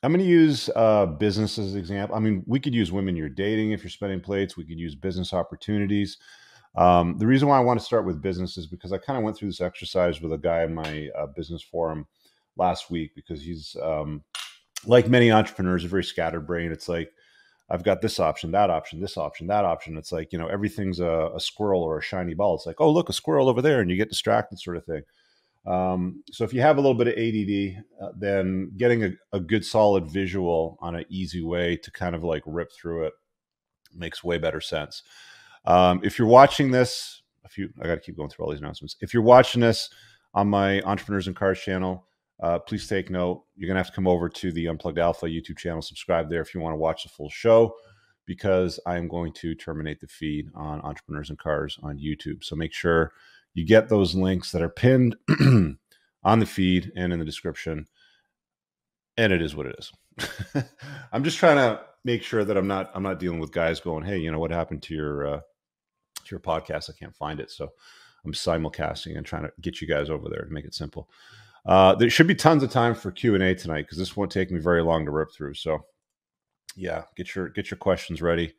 I'm going to use business as an example. I mean, we could use women you're dating if you're spending plates. We could use business opportunities. The reason why I want to start with business is because I kind of went through this exercise with a guy in my business forum last week, because he's like many entrepreneurs, a very scattered brain. It's like, I've got this option, that option, this option, that option. It's like, everything's a squirrel or a shiny ball. It's like, oh, look, a squirrel over there, and you get distracted, sort of thing. So if you have a little bit of ADD, then getting a good solid visual on an easy way to kind of like rip through it makes way better sense. If you're watching this, I got to keep going through all these announcements. If you're watching this on my Entrepreneurs and Cars channel, please take note. You're going to have to come over to the Unplugged Alpha YouTube channel, subscribe there if you want to watch the full show, because I am going to terminate the feed on Entrepreneurs and Cars on YouTube. So make sure you get those links that are pinned on the feed and in the description. And it is what it is. I'm just trying to make sure that I'm not dealing with guys going, hey, what happened to your podcast? I can't find it. So I'm simulcasting and trying to get you guys over there to make it simple. There should be tons of time for Q&A tonight, because this won't take me very long to rip through. So yeah, get your questions ready,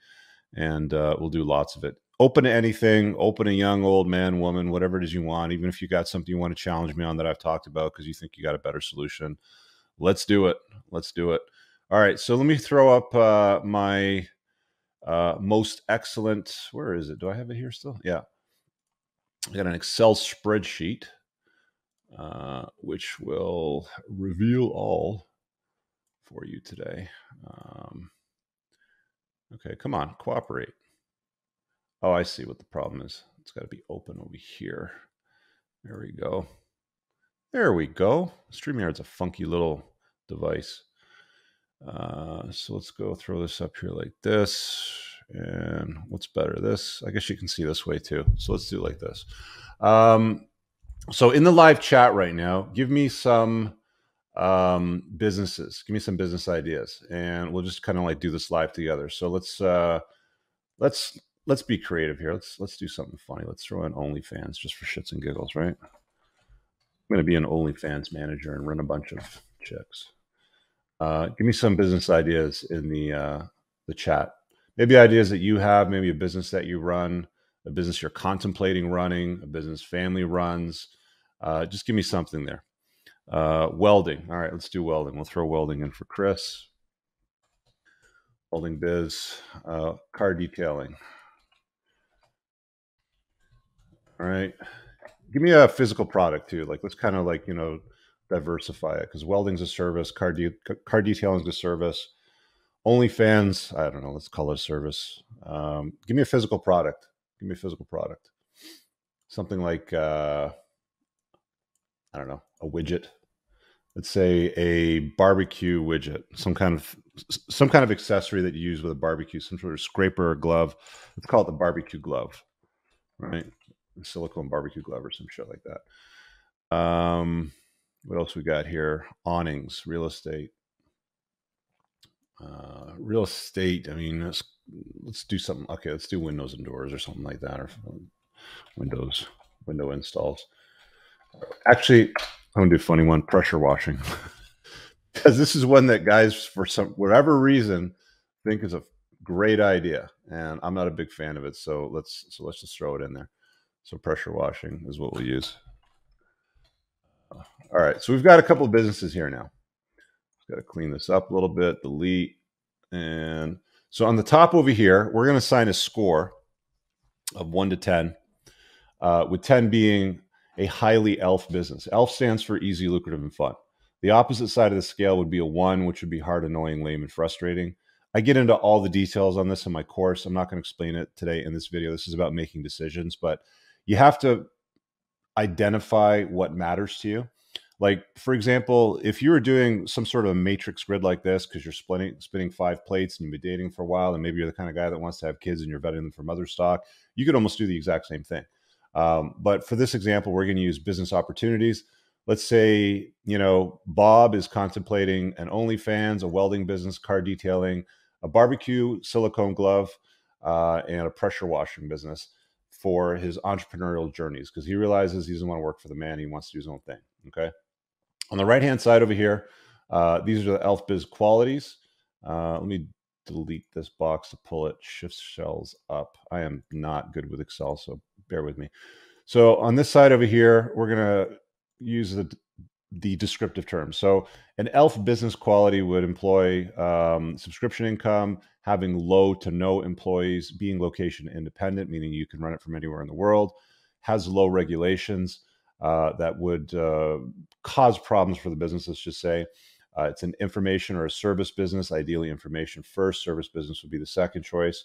and we'll do lots of it. Open to anything, open to young, old, man, woman, whatever it is you want. Even if you got something you want to challenge me on that I've talked about because you think you got a better solution, let's do it. Let's do it. All right, so let me throw up my most excellent, where is it? Do I have it here still? Yeah. I got an Excel spreadsheet, which will reveal all for you today. Okay, come on, cooperate. Oh, I see what the problem is. It's got to be open over here. There we go. There we go. StreamYard's a funky little device. So let's go throw this up here like this. And what's better, this? I guess you can see this way too. So let's do it like this. So in the live chat right now, give me some businesses. Give me some business ideas, and we'll just kind of like do this live together. So let's be creative here. Let's do something funny. Let's throw in OnlyFans just for shits and giggles, right? I'm going to be an OnlyFans manager and run a bunch of chicks. Give me some business ideas in the chat. Maybe ideas that you have, maybe a business that you run, a business you're contemplating running, a business family runs. Just give me something there. Welding. All right, let's do welding. We'll throw welding in for Chris. Welding biz. Car detailing. All right. Give me a physical product too. Like, let's kind of like, diversify it, because welding's a service, car detailing is a service. OnlyFans, I don't know, let's call it a service. Give me a physical product. Give me a physical product. Something like, I don't know, a widget. Let's say a barbecue widget, some kind of accessory that you use with a barbecue, some sort of scraper or glove. Let's call it the barbecue glove, right? A silicone barbecue glove or some shit like that. What else we got here? Awnings, real estate. Real estate. I mean, let's do something. Okay, let's do windows and doors or something like that, or window installs. Actually, I'm gonna do a funny one: pressure washing, because this is one that guys, for whatever reason, think is a great idea, and I'm not a big fan of it. So let's just throw it in there. So pressure washing is what we'll use. All right, so we've got a couple of businesses here now. Got to clean this up a little bit, delete. And so on the top over here, we're going to assign a score of 1 to 10, with 10 being a highly ELF business. ELF stands for easy, lucrative, and fun. The opposite side of the scale would be a 1, which would be hard, annoying, lame, and frustrating. I get into all the details on this in my course. I'm not going to explain it today in this video. This is about making decisions, but you have to identify what matters to you. Like, for example, if you were doing some sort of a matrix grid like this, because you're spinning 5 plates and you've been dating for a while, and maybe you're the kind of guy that wants to have kids and you're vetting them for mother stock, you could almost do the exact same thing. But for this example, we're going to use business opportunities. Let's say, Bob is contemplating an OnlyFans, a welding business, car detailing, a barbecue silicone glove, and a pressure washing business for his entrepreneurial journeys, because he realizes he doesn't want to work for the man. He wants to do his own thing. Okay. On the right-hand side over here, These are the ELF Biz qualities. Let me delete this box to pull it. Shift cells up. I am not good with Excel, so bear with me. So on this side over here, we're going to use the descriptive terms. So an ELF business quality would employ subscription income, having low to no employees, being location independent, meaning you can run it from anywhere in the world, has low regulations that would cause problems for the business, let's just say. It's an information or a service business, ideally information first, service business would be the second choice.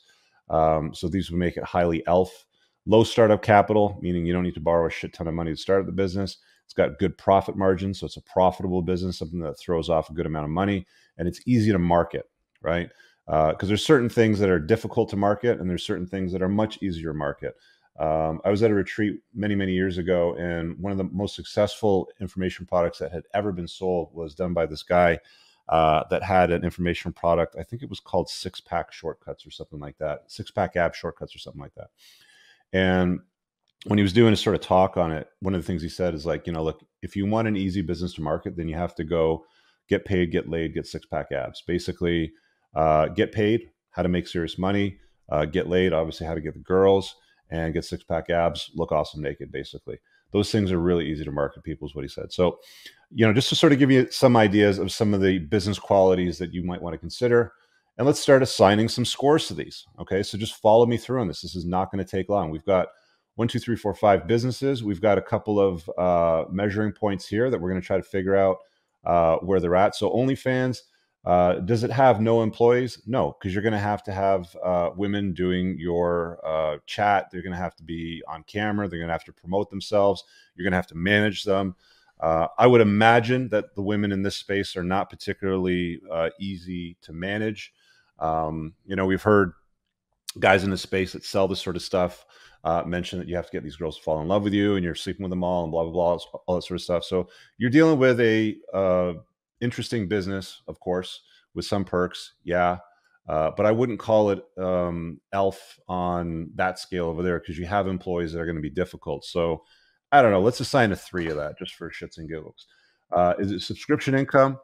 So these would make it highly ELF. Low startup capital, meaning you don't need to borrow a shit ton of money to start the business. It's got good profit margins, so it's a profitable business, something that throws off a good amount of money, and it's easy to market, right? Because there's certain things that are difficult to market, and there's certain things that are much easier to market. I was at a retreat many, many years ago, and one of the most successful information products that had ever been sold was done by this guy that had an information product. I think it was called Six Pack Shortcuts or something like that, Six Pack Ab Shortcuts or something like that. And when he was doing a sort of talk on it, one of the things he said is like, look, if you want an easy business to market, then you have to go get paid, get laid, get six pack abs. Basically, get paid, how to make serious money, get laid, obviously how to get the girls, and get six pack abs, look awesome naked, basically. Those things are really easy to market people is what he said. So, just to sort of give you some ideas of some of the business qualities that you might want to consider. And let's start assigning some scores to these. Okay, so just follow me through on this. This is not going to take long. We've got 1, 2, 3, 4, 5 businesses. We've got a couple of measuring points here that we're going to try to figure out where they're at. So OnlyFans, does it have no employees? No, because you're going to have women doing your chat. They're going to have to be on camera. They're going to have to promote themselves. You're going to have to manage them. I would imagine that the women in this space are not particularly easy to manage. We've heard guys in the space that sell this sort of stuff mention that you have to get these girls to fall in love with you and you're sleeping with them all and blah, blah, blah, all that sort of stuff. So you're dealing with a interesting business, of course, with some perks. Yeah. But I wouldn't call it ELF on that scale over there because you have employees that are going to be difficult. So I don't know. Let's assign a 3 of that just for shits and giggles. Is it subscription income?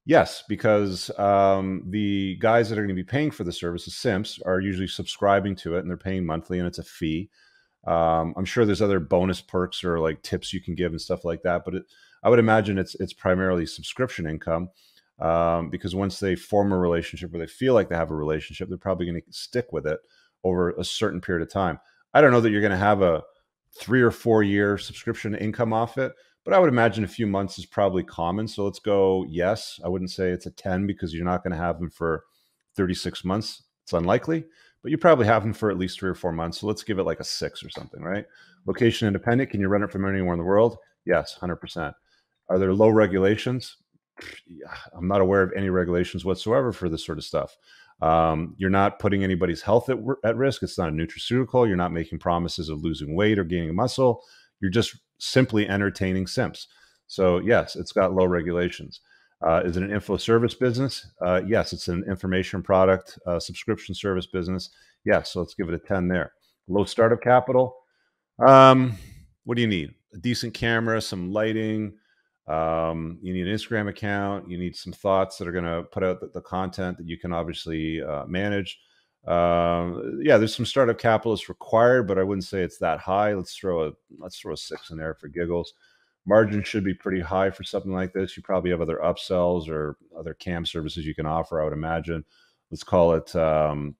Yes, because the guys that are going to be paying for the service, the simps, are usually subscribing to it and they're paying monthly and it's a fee. I'm sure there's other bonus perks or like tips you can give and stuff like that, but I would imagine it's primarily subscription income because once they form a relationship or they feel like they have a relationship, they're probably going to stick with it over a certain period of time. I don't know that you're going to have a 3 or 4 year subscription income off it, but I would imagine a few months is probably common. So let's go yes. I wouldn't say it's a 10 because you're not going to have them for 36 months. It's unlikely, but you probably have them for at least 3 or 4 months. So let's give it like a 6 or something, right? Location independent. Can you run it from anywhere in the world? Yes, 100%. Are there low regulations? I'm not aware of any regulations whatsoever for this sort of stuff. You're not putting anybody's health at risk. It's not a nutraceutical. You're not making promises of losing weight or gaining muscle. You're just simply entertaining simps. So yes, it's got low regulations. Is it an info service business? Yes, it's an information product, subscription service business. Yes, so let's give it a 10 there. Low startup capital. What do you need? A decent camera, some lighting. You need an Instagram account. You need some thoughts that are going to put out the content that you can obviously manage. Yeah, there's some startup capital required, but I wouldn't say it's that high. Let's throw a 6 in there for giggles. Margin should be pretty high for something like this. You probably have other upsells or other cam services you can offer, I would imagine. Let's call it a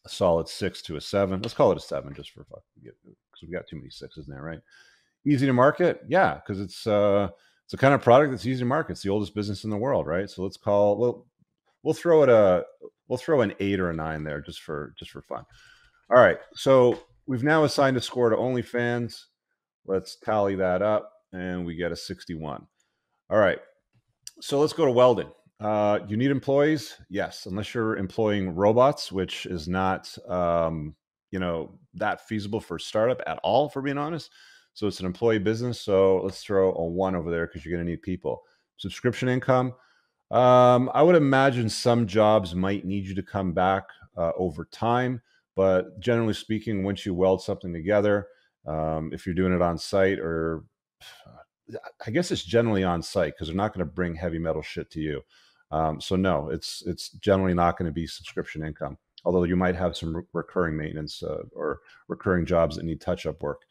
solid 6 to a 7. Let's call it a 7 just for fun, because we've got too many 6s in there, right? Easy to market, yeah, because it's a kind of product that's easy to market. It's the oldest business in the world, right? So let's call we'll throw an 8 or a 9 there just for fun. All right, so we've now assigned a score to OnlyFans. Let's tally that up, and we get a 61. All right, so let's go to welding. You need employees? Yes, unless you're employing robots, which is not that feasible for a startup at all, for being honest. So it's an employee business. So let's throw a 1 over there because you're going to need people. Subscription income. I would imagine some jobs might need you to come back over time, but generally speaking, once you weld something together, if you're doing it on site or I guess it's generally on site because they're not going to bring heavy metal shit to you. So no, it's generally not going to be subscription income. Although you might have some recurring maintenance or recurring jobs that need touch-up work.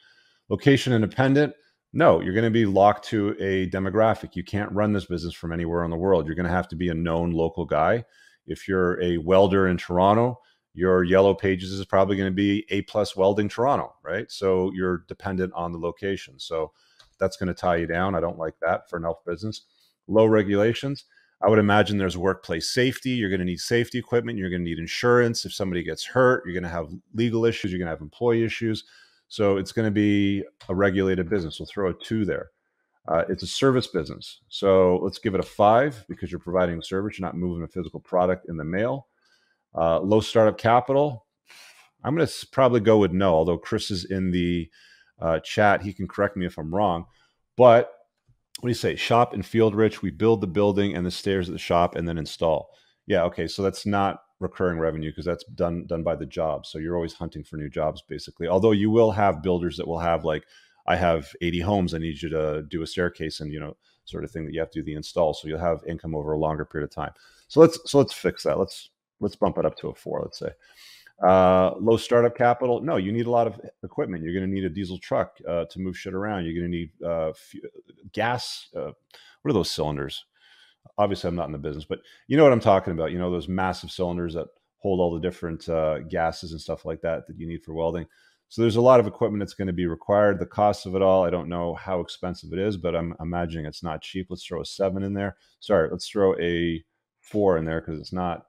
Location independent. No, you're going to be locked to a demographic. You can't run this business from anywhere in the world. You're going to have to be a known local guy. If you're a welder in Toronto, your yellow pages is probably going to be A+ welding Toronto, right? So you're dependent on the location. So that's going to tie you down. I don't like that for an elf business. Low regulations. I would imagine there's workplace safety. You're going to need safety equipment. You're going to need insurance. If somebody gets hurt, you're going to have legal issues. You're going to have employee issues. So it's going to be a regulated business. We'll throw a 2 there. It's a service business. So let's give it a 5 because you're providing a service. You're not moving a physical product in the mail. Low startup capital. I'm going to probably go with no, although Chris is in the chat. He can correct me if I'm wrong. But what do you say? Shop and field rich. We build the building and the stairs at the shop and then install. Yeah, okay. So that's not recurring revenue because that's done by the job. So you're always hunting for new jobs, basically. Although you will have builders that will have like, I have 80 homes. I need you to do a staircase and sort of thing that you have to do the install. So you'll have income over a longer period of time. So let's fix that. Let's bump it up to a 4. Let's say. Low startup capital. No, you need a lot of equipment. You're going to need a diesel truck to move shit around. You're going to need gas. What are those cylinders? Obviously, I'm not in the business, but you know what I'm talking about. Those massive cylinders that hold all the different gases and stuff like that you need for welding. So there's a lot of equipment that's going to be required. The cost of it all, I don't know how expensive it is, but I'm imagining it's not cheap. Let's throw a 7 in there. Sorry, let's throw a 4 in there because it's not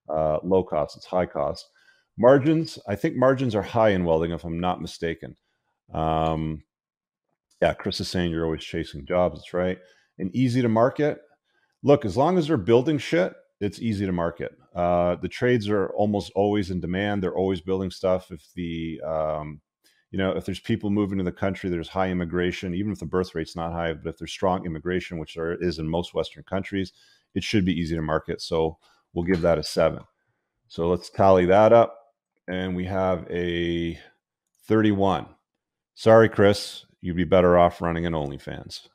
low cost, it's high cost. Margins, I think margins are high in welding, if I'm not mistaken. Yeah, Chris is saying you're always chasing jobs. That's right. And easy to market. Look, as long as they're building shit, it's easy to market. The trades are almost always in demand. They're always building stuff. If if there's people moving to the country, there's high immigration, even if the birth rate's not high, but if there's strong immigration, which there is in most Western countries, it should be easy to market. So we'll give that a 7. So let's tally that up. And we have a 31. Sorry, Chris, you'd be better off running an OnlyFans.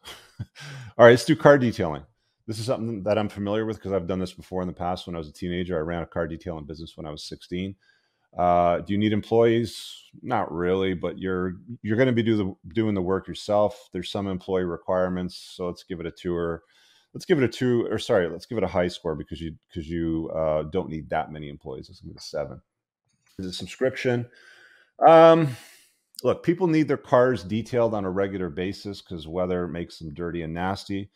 All right, let's do car detailing. This is something that I'm familiar with because I've done this before in the past. When I was a teenager, I ran a car detailing business when I was 16. Do you need employees? Not really, but you're going to be doing the work yourself. There's some employee requirements, so let's give it a 2 or let's give it a 2 or sorry, let's give it a high score because you don't need that many employees. Let's give it a 7. Is it subscription? Look, people need their cars detailed on a regular basis because weather makes them dirty and nasty.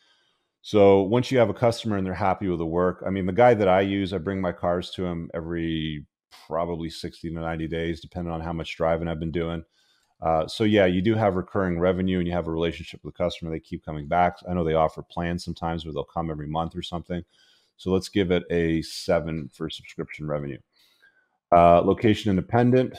So once you have a customer and they're happy with the work, I mean, the guy that I use, I bring my cars to him every probably 60 to 90 days, depending on how much driving I've been doing. So yeah, you do have recurring revenue and you have a relationship with the customer. They keep coming back. I know they offer plans sometimes where they'll come every month or something. So let's give it a 7 for subscription revenue. Location independent.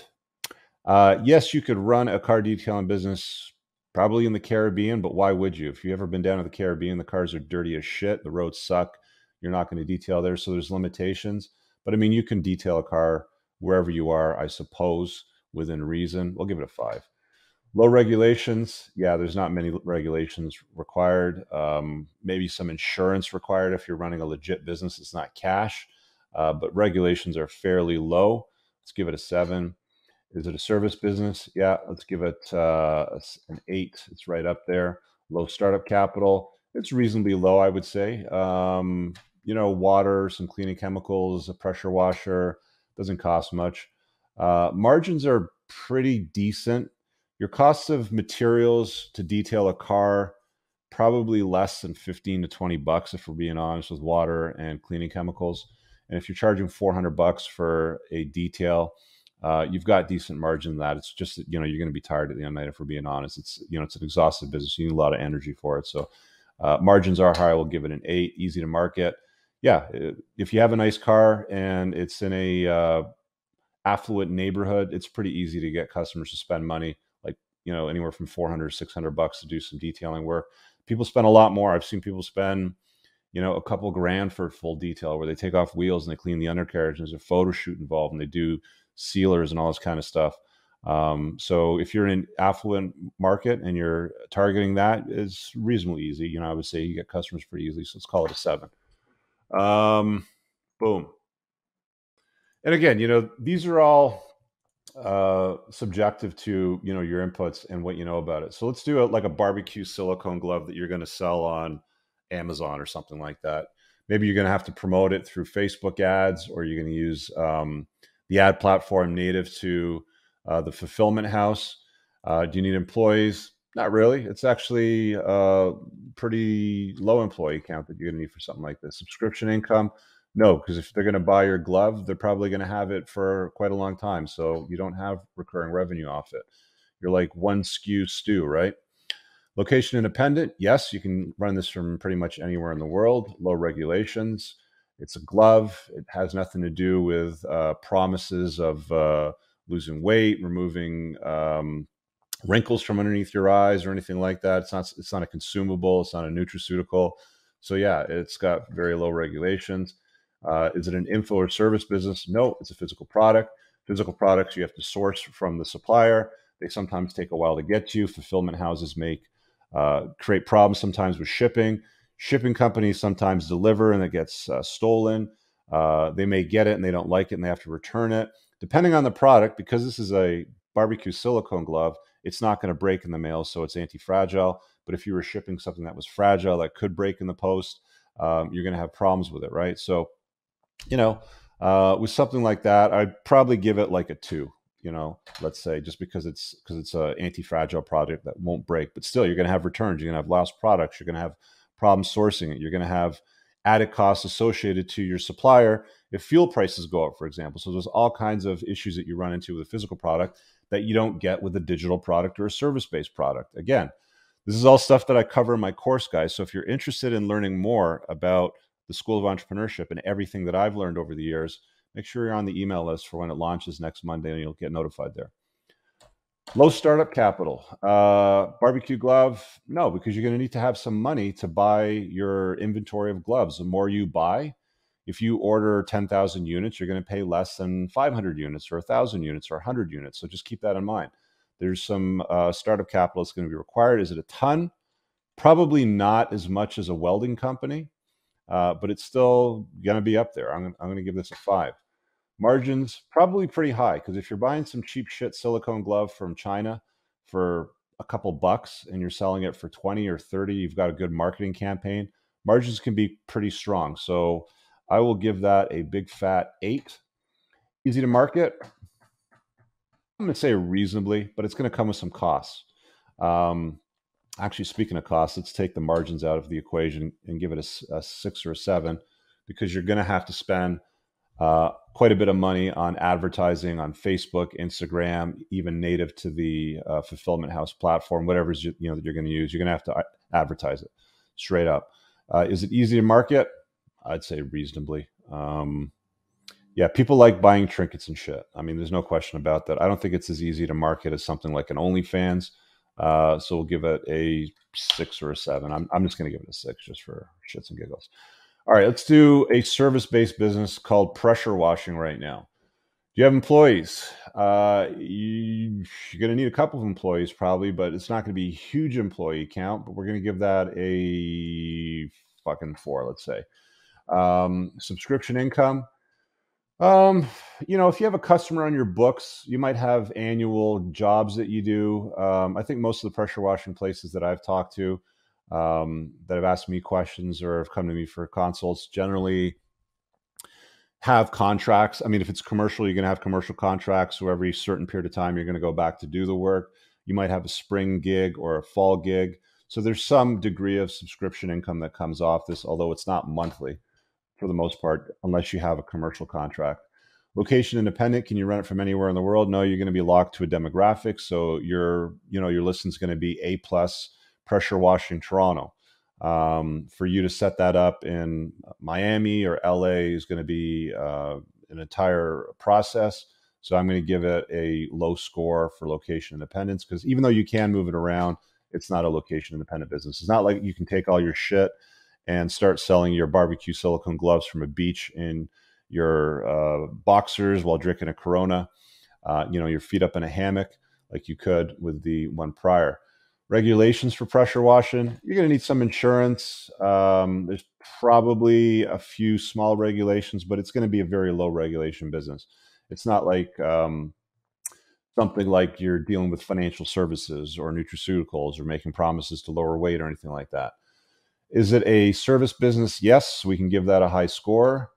Yes, you could run a car detailing business probably in the Caribbean, but why would you? If you've ever been down to the Caribbean, the cars are dirty as shit. The roads suck. You're not going to detail there. So there's limitations. But I mean, you can detail a car wherever you are, I suppose, within reason. We'll give it a 5. Low regulations. Yeah, there's not many regulations required. Maybe some insurance required if you're running a legit business. It's not cash, but regulations are fairly low. Let's give it a 7. Is it a service business? Yeah, let's give it an 8. It's right up there. Low startup capital. It's reasonably low, I would say. Water, some cleaning chemicals, a pressure washer. Doesn't cost much. Margins are pretty decent. Your cost of materials to detail a car, probably less than 15 to 20 bucks, if we're being honest, with water and cleaning chemicals. And if you're charging 400 bucks for a detail, you've got decent margin in that. It's just that, you're going to be tired at the end of the night, if we're being honest. It's an exhaustive business. You need a lot of energy for it. So margins are high. We'll give it an 8. Easy to market. Yeah, if you have a nice car and it's in a affluent neighborhood, it's pretty easy to get customers to spend money, like anywhere from 400 600 bucks to do some detailing work. People spend a lot more. I've seen people spend a couple grand for a full detail where they take off wheels and they clean the undercarriage and there's a photo shoot involved and they do sealers and all this kind of stuff. So if you're in an affluent market and you're targeting that, it's reasonably easy. I would say you get customers pretty easily. So let's call it a 7. Boom. And again, these are all subjective to your inputs and what you know about it. So let's do like a barbecue silicone glove that you're going to sell on Amazon or something like that. Maybe you're going to have to promote it through Facebook ads, or you're going to use the ad platform native to the fulfillment house. Do you need employees? Not really. It's actually a pretty low employee count that you're going to need for something like this. Subscription income? No, because if they're going to buy your glove, they're probably going to have it for quite a long time. So you don't have recurring revenue off it. You're like one SKU stew, right? Location independent. Yes, you can run this from pretty much anywhere in the world. Low regulations. It's a glove. It has nothing to do with promises of losing weight, removing wrinkles from underneath your eyes or anything like that. It's not a consumable. It's not a nutraceutical. So yeah, it's got very low regulations. Is it an info or service business? No, it's a physical product. Physical products you have to source from the supplier. They sometimes take a while to get to you. Fulfillment houses create problems sometimes with shipping. Shipping companies sometimes deliver and it gets stolen. They may get it and they don't like it and they have to return it. Depending on the product, because this is a barbecue silicone glove, it's not going to break in the mail, so it's anti-fragile. But if you were shipping something that was fragile that could break in the post, you're going to have problems with it, right? So, with something like that, I'd probably give it like a 2. Let's say, just because it's an anti-fragile product that won't break. But still, you're going to have returns. You're going to have lost products. You're going to have problems sourcing it. You're going to have added costs associated to your supplier if fuel prices go up, for example. So there's all kinds of issues that you run into with a physical product that you don't get with a digital product or a service-based product. Again, this is all stuff that I cover in my course, guys. So if you're interested in learning more about the School of Entrepreneurship and everything that I've learned over the years, make sure you're on the email list for when it launches next Monday and you'll get notified there. Low startup capital. Barbecue glove? No, because you're going to need to have some money to buy your inventory of gloves. The more you buy, if you order 10,000 units, you're going to pay less than 500 units or 1,000 units or 100 units. So just keep that in mind. There's some startup capital that's going to be required. Is it a ton? Probably not as much as a welding company, but it's still going to be up there. I'm going to give this a 5. Margins probably pretty high, because if you're buying some cheap shit silicone glove from China for a couple bucks and you're selling it for 20 or 30, you've got a good marketing campaign, margins can be pretty strong. So I will give that a big fat 8. Easy to market? I'm going to say reasonably, but it's going to come with some costs. Actually, speaking of costs, let's take the margins out of the equation and give it a 6 or a 7, because you're going to have to spend quite a bit of money on advertising on Facebook, Instagram, even native to the fulfillment house platform, whatever that you're going to use. You're going to have to advertise it straight up. Is it easy to market? I'd say reasonably. Yeah, people like buying trinkets and shit. I mean, there's no question about that. I don't think it's as easy to market as something like an OnlyFans. So we'll give it a 6 or a 7. I'm just going to give it a 6 just for shits and giggles. All right, let's do a service-based business called pressure washing right now. Do you have employees? You're going to need a couple of employees probably, but it's not going to be a huge employee count, but we're going to give that a fucking 4, let's say. Subscription income. If you have a customer on your books, you might have annual jobs that you do. I think most of the pressure washing places that I've talked to that have asked me questions or have come to me for consults generally have contracts. I mean, if it's commercial, you're going to have commercial contracts. So every certain period of time, you're going to go back to do the work. You might have a spring gig or a fall gig. So there's some degree of subscription income that comes off this, although it's not monthly for the most part, unless you have a commercial contract. Location independent. Can you run it from anywhere in the world? No, you're going to be locked to a demographic. So your listings going to be A+ pressure washing Toronto. For you to set that up in Miami or LA is going to be an entire process. So I'm going to give it a low score for location independence, because even though you can move it around, it's not a location independent business. It's not like you can take all your shit and start selling your barbecue silicone gloves from a beach in your boxers while drinking a Corona. your feet up in a hammock like you could with the one prior. Regulations for pressure washing, you're going to need some insurance. There's probably a few small regulations, but it's going to be a very low regulation business. It's not like something like you're dealing with financial services or nutraceuticals or making promises to lower weight or anything like that. Is it a service business? Yes, we can give that a high score.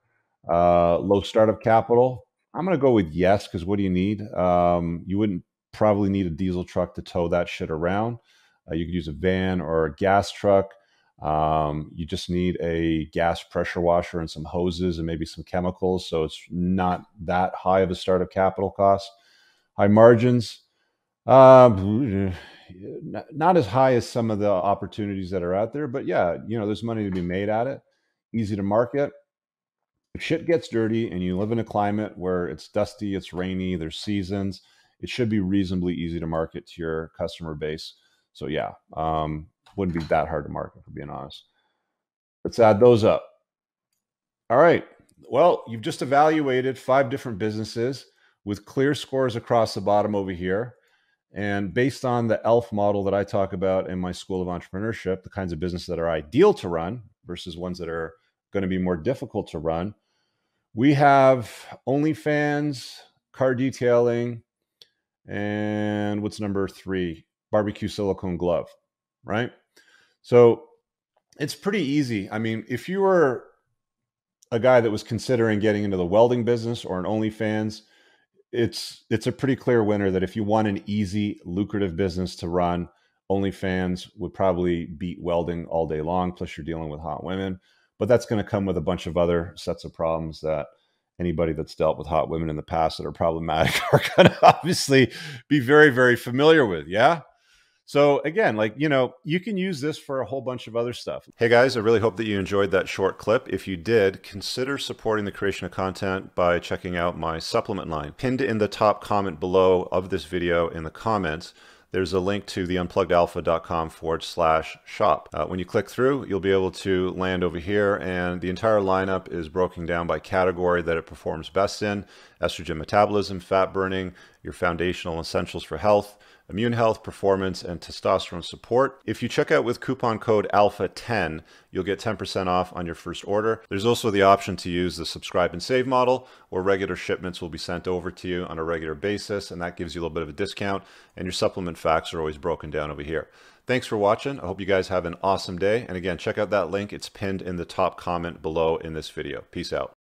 Low startup capital. I'm going to go with yes, because what do you need? You wouldn't probably need a diesel truck to tow that shit around. You could use a van or a gas truck. You just need a gas pressure washer and some hoses and maybe some chemicals. So it's not that high of a startup capital cost. High margins. Not as high as some of the opportunities that are out there, but yeah, there's money to be made at it. Easy to market. If shit gets dirty and you live in a climate where it's dusty, it's rainy, there's seasons, it should be reasonably easy to market to your customer base. So yeah, wouldn't be that hard to market, for being honest. Let's add those up. All right. Well, you've just evaluated 5 different businesses with clear scores across the bottom over here. And based on the ELF model that I talk about in my School of Entrepreneurship, the kinds of business that are ideal to run versus ones that are going to be more difficult to run, we have OnlyFans, car detailing, and what's number 3? Barbecue silicone glove, right? So it's pretty easy. I mean, if you were a guy that was considering getting into the welding business or an OnlyFans, it's a pretty clear winner that if you want an easy, lucrative business to run, OnlyFans would probably beat welding all day long. Plus, you're dealing with hot women, but that's going to come with a bunch of other sets of problems that anybody that's dealt with hot women in the past that are problematic are going to obviously be very, very familiar with. Yeah. So again, you can use this for a whole bunch of other stuff. Hey guys, I really hope that you enjoyed that short clip. If you did, consider supporting the creation of content by checking out my supplement line. Pinned in the top comment below of this video in the comments, there's a link to the unpluggedalpha.com/shop. When you click through, you'll be able to land over here, and the entire lineup is broken down by category that it performs best in: estrogen metabolism, fat burning, your foundational essentials for health, immune health, performance, and testosterone support. If you check out with coupon code ALPHA10, you'll get 10% off on your first order. There's also the option to use the subscribe and save model, where regular shipments will be sent over to you on a regular basis, and that gives you a little bit of a discount, and your supplement facts are always broken down over here. Thanks for watching. I hope you guys have an awesome day. And again, check out that link. It's pinned in the top comment below in this video. Peace out.